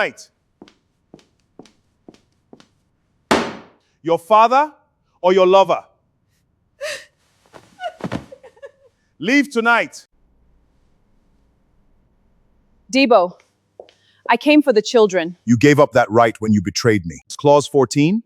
Tonight. Your father or your lover? Leave tonight. Debo, I came for the children. You gave up that right when you betrayed me. It's Clause 14?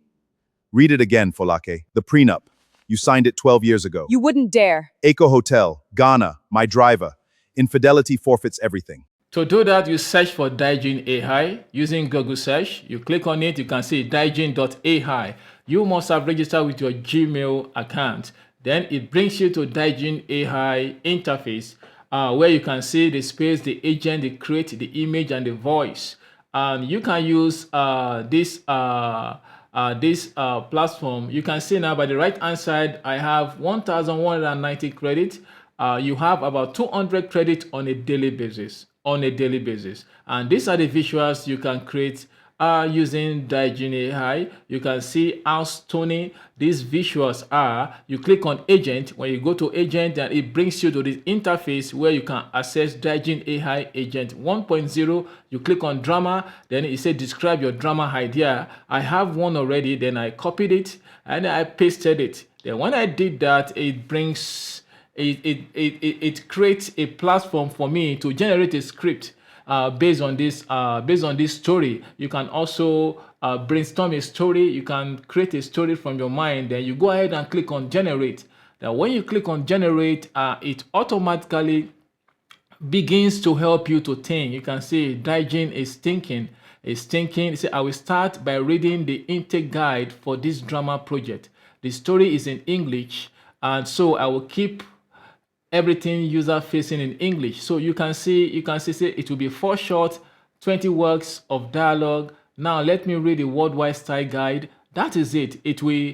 Read it again, Folake. The prenup. You signed it 12 years ago. You wouldn't dare. Eco Hotel, Ghana, my driver. Infidelity forfeits everything. To do that, you search for Digen AI using Google search. You click on it, you can see Digen.ai. You must have registered with your Gmail account. Then it brings you to Digen AI interface where you can see the space, the agent, the create, the image, and the voice. And you can use this platform. You can see now by the right hand side, I have 1,190 credit. You have about 200 credit on a daily basis. And these are the visuals you can create using Digen AI. You can see how stony these visuals are. You click on agent. When you go to agent, then it brings you to this interface where you can access Digen AI Agent 1.0. You click on drama, then it says describe your drama idea. I have one already, then I copied it and I pasted it. Then when I did that, it brings it creates a platform for me to generate a script based on this story. You can also brainstorm a story. You can create a story from your mind. Then you go ahead and click on generate. Now when you click on generate, it automatically begins to help you to think. You can see Digen is thinking. It says, I will start by reading the intake guide for this drama project. The story is in English, and so I will keep everything user facing in English. So you can see it will be 4 short, 20 words of dialogue. Now let me read the worldwide style guide. That is it. It will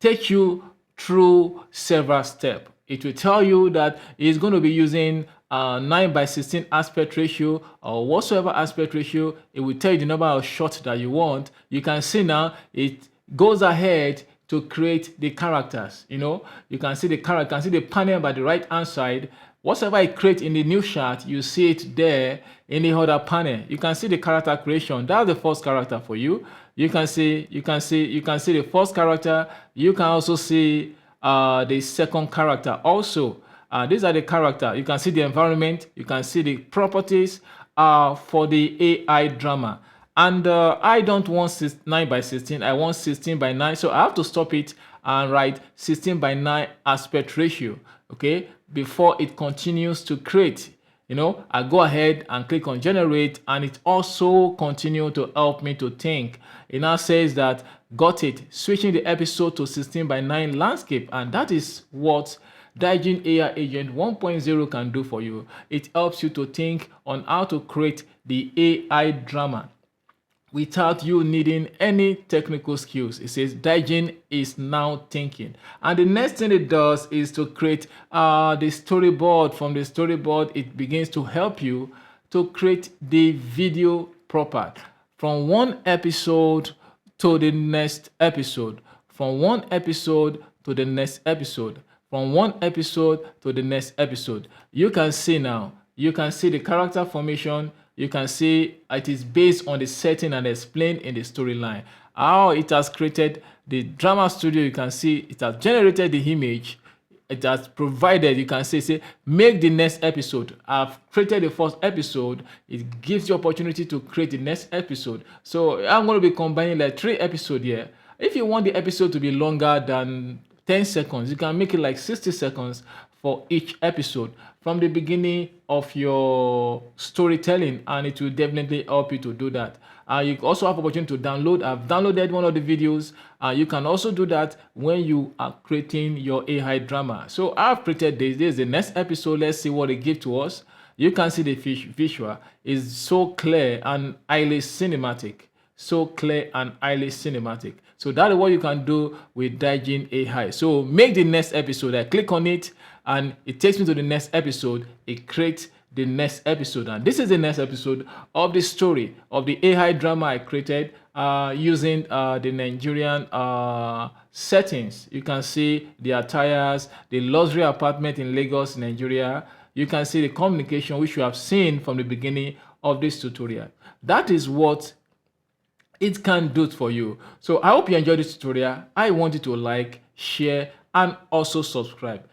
take you through several steps. It will tell you that it's going to be using 9:16 aspect ratio or whatsoever aspect ratio. It will tell you the number of shots that you want. You can see now it goes ahead to create the characters. You can see the character, you can see the panel by the right hand side. Whatever I create in the new chart, you see it there in the other panel. You can see the character creation. That's the first character for you. You can see the first character. You can also see the second character also. These are the character. You can see the environment. You can see the properties for the AI drama. And I don't want 9:16, I want 16:9. So I have to stop it and write 16:9 aspect ratio, okay, before it continues to create. I go ahead and click on generate, and it also continues to help me to think. It now says that, got it, switching the episode to 16:9 landscape, and that is what Digen AI Agent 1.0 can do for you. It helps you to think on how to create the AI drama without you needing any technical skills. It says Digen is now thinking. And the next thing it does is to create the storyboard. From the storyboard, it begins to help you to create the video proper. From one episode to the next episode. From one episode to the next episode. From one episode to the next episode. You can see now, you can see the character formation. You can see it is based on the setting and explained in the storyline. How it has created the drama studio, you can see it has generated the image. It has provided, you can say, make the next episode. I've created the first episode. It gives you opportunity to create the next episode. So I'm going to be combining like 3 episodes here. If you want the episode to be longer than 10 seconds, you can make it like 60 seconds for each episode from the beginning of your storytelling, and it will definitely help you to do that. You also have opportunity to download. I've downloaded one of the videos. You can also do that when you are creating your AI drama. So I've created this. This is the next episode. Let's see what it gives to us. You can see the visual is so clear and highly cinematic. So clear and highly cinematic. So that is what you can do with Digen AI. So make the next episode. I click on it and it takes me to the next episode. It creates the next episode, and this is the next episode of the story of the AI drama I created using the Nigerian settings. You can see the attires, the luxury apartment in Lagos, Nigeria. You can see the communication which you have seen from the beginning of this tutorial. That is what it can do for you. So I hope you enjoyed this tutorial. I want you to like, share, and also subscribe.